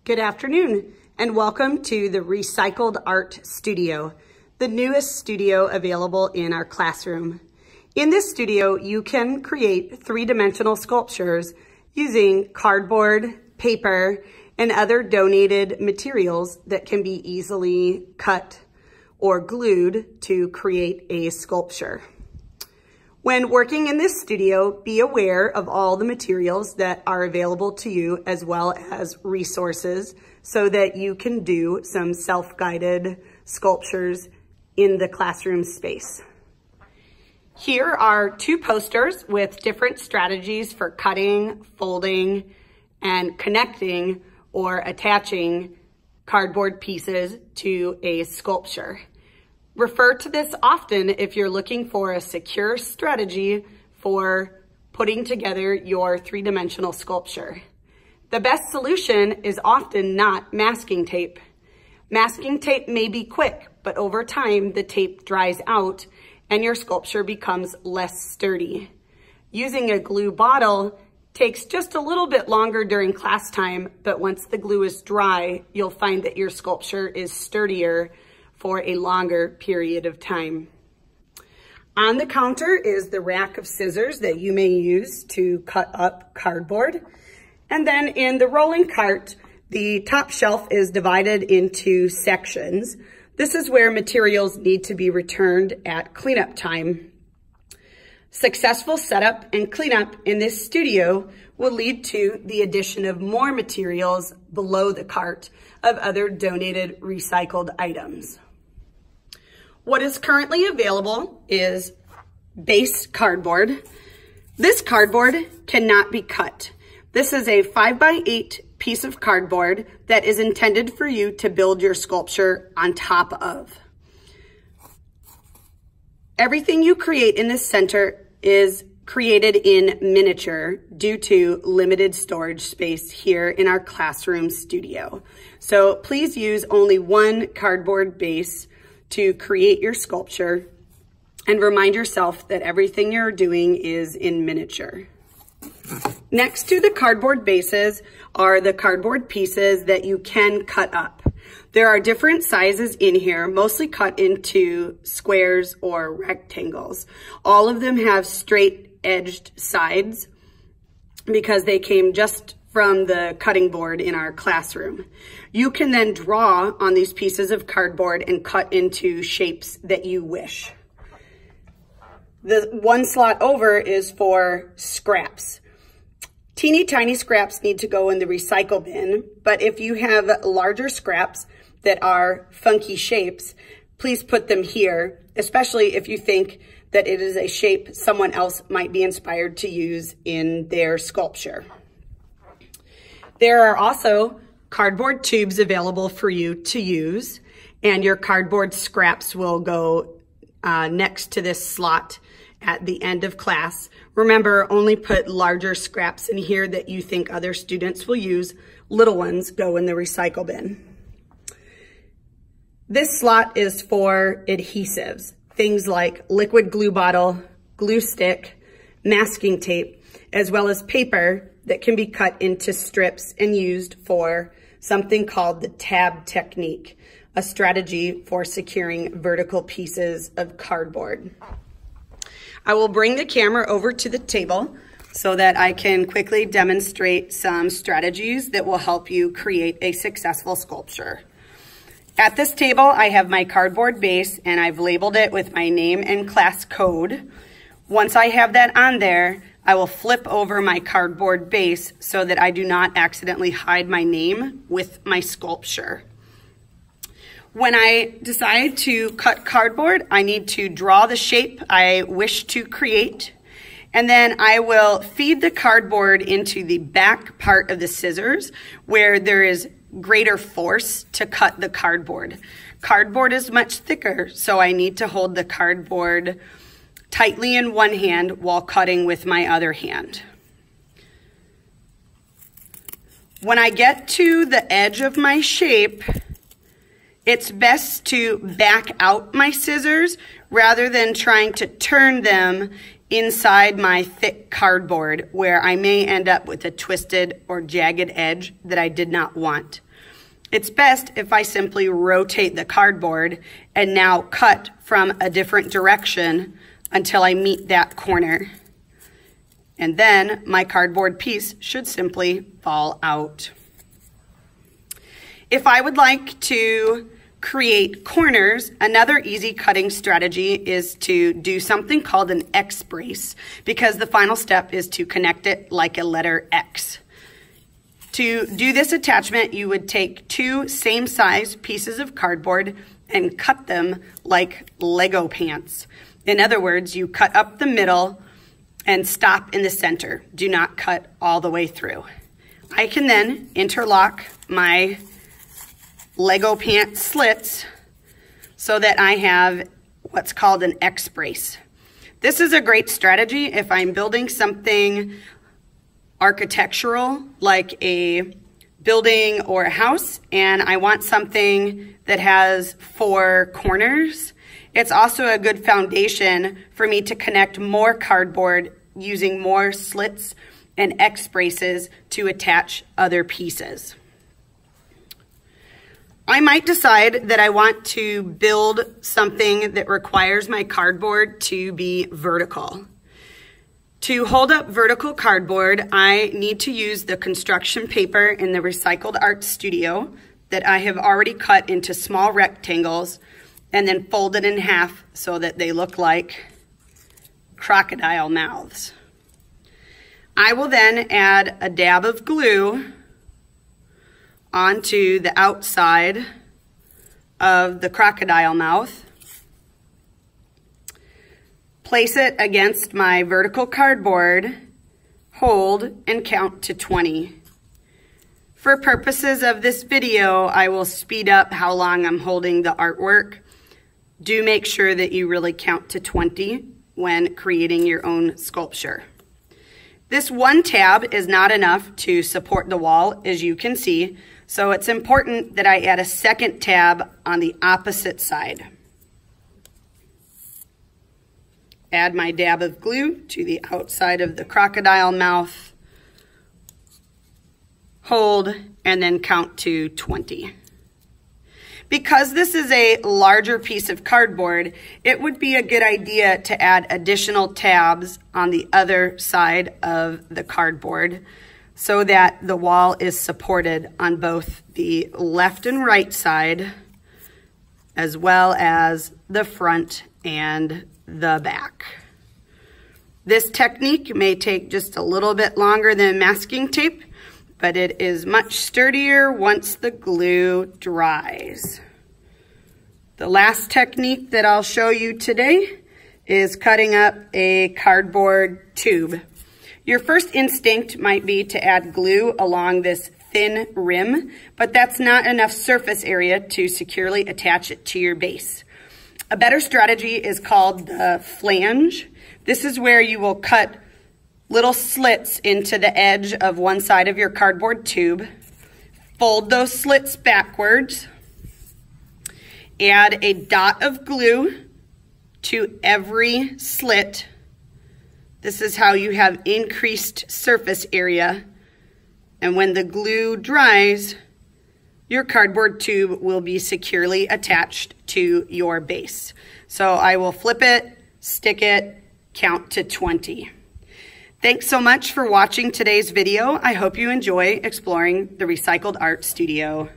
Good afternoon, and welcome to the Recycled Art Studio, the newest studio available in our classroom. In this studio, you can create three-dimensional sculptures using cardboard, paper, and other donated materials that can be easily cut or glued to create a sculpture. When working in this studio, be aware of all the materials that are available to you as well as resources so that you can do some self-guided sculptures in the classroom space. Here are two posters with different strategies for cutting, folding, and connecting or attaching cardboard pieces to a sculpture. Refer to this often if you're looking for a secure strategy for putting together your three-dimensional sculpture. The best solution is often not masking tape. Masking tape may be quick, but over time the tape dries out and your sculpture becomes less sturdy. Using a glue bottle takes just a little bit longer during class time, but once the glue is dry, you'll find that your sculpture is sturdier for a longer period of time. On the counter is the rack of scissors that you may use to cut up cardboard. And then in the rolling cart, the top shelf is divided into sections. This is where materials need to be returned at cleanup time. Successful setup and cleanup in this studio will lead to the addition of more materials below the cart of other donated recycled items. What is currently available is base cardboard. This cardboard cannot be cut. This is a 5x8 piece of cardboard that is intended for you to build your sculpture on top of. Everything you create in this center is created in miniature due to limited storage space here in our classroom studio. So please use only one cardboard base to create your sculpture and remind yourself that everything you're doing is in miniature. Next to the cardboard bases are the cardboard pieces that you can cut up. There are different sizes in here, mostly cut into squares or rectangles. All of them have straight edged sides because they came just from the cutting board in our classroom. You can then draw on these pieces of cardboard and cut into shapes that you wish. The one slot over is for scraps. Teeny tiny scraps need to go in the recycle bin, but if you have larger scraps that are funky shapes, please put them here, especially if you think that it is a shape someone else might be inspired to use in their sculpture. There are also cardboard tubes available for you to use, and your cardboard scraps will go next to this slot at the end of class. Remember, only put larger scraps in here that you think other students will use. Little ones go in the recycle bin. This slot is for adhesives, things like liquid glue bottle, glue stick, masking tape, as well as paper that can be cut into strips and used for something called the tab technique, a strategy for securing vertical pieces of cardboard. I will bring the camera over to the table so that I can quickly demonstrate some strategies that will help you create a successful sculpture. At this table, I have my cardboard base and I've labeled it with my name and class code. Once I have that on there, I will flip over my cardboard base so that I do not accidentally hide my name with my sculpture. When I decide to cut cardboard, I need to draw the shape I wish to create, and then I will feed the cardboard into the back part of the scissors where there is greater force to cut the cardboard. Cardboard is much thicker, so I need to hold the cardboard tightly in one hand while cutting with my other hand. When I get to the edge of my shape, it's best to back out my scissors rather than trying to turn them inside my thick cardboard where I may end up with a twisted or jagged edge that I did not want. It's best if I simply rotate the cardboard and now cut from a different direction until I meet that corner. And then my cardboard piece should simply fall out. If I would like to create corners, another easy cutting strategy is to do something called an X brace, because the final step is to connect it like a letter X. To do this attachment, you would take two same size pieces of cardboard and cut them like Lego pants. In other words, you cut up the middle and stop in the center. Do not cut all the way through. I can then interlock my Lego pant slits so that I have what's called an X brace. This is a great strategy if I'm building something architectural, like a building or a house, and I want something that has 4 corners. It's also a good foundation for me to connect more cardboard using more slits and X braces to attach other pieces. I might decide that I want to build something that requires my cardboard to be vertical. To hold up vertical cardboard, I need to use the construction paper in the Recycled Art Studio that I have already cut into small rectangles and then folded in half so that they look like crocodile mouths. I will then add a dab of glue onto the outside of the crocodile mouth. Place it against my vertical cardboard, hold, and count to 20. For purposes of this video, I will speed up how long I'm holding the artwork. Do make sure that you really count to 20 when creating your own sculpture. This one tab is not enough to support the wall, as you can see, so it's important that I add a second tab on the opposite side. Add my dab of glue to the outside of the crocodile mouth, hold, and then count to 20. Because this is a larger piece of cardboard, it would be a good idea to add additional tabs on the other side of the cardboard so that the wall is supported on both the left and right side, as well as the front and the back. This technique may take just a little bit longer than masking tape, but it is much sturdier once the glue dries. The last technique that I'll show you today is cutting up a cardboard tube. Your first instinct might be to add glue along this thin rim, but that's not enough surface area to securely attach it to your base. A better strategy is called the flange. This is where you will cut little slits into the edge of one side of your cardboard tube, fold those slits backwards, add a dot of glue to every slit. This is how you have increased surface area, and when the glue dries, your cardboard tube will be securely attached to your base. So I will flip it, stick it, count to 20. Thanks so much for watching today's video. I hope you enjoy exploring the Recycled Art Studio.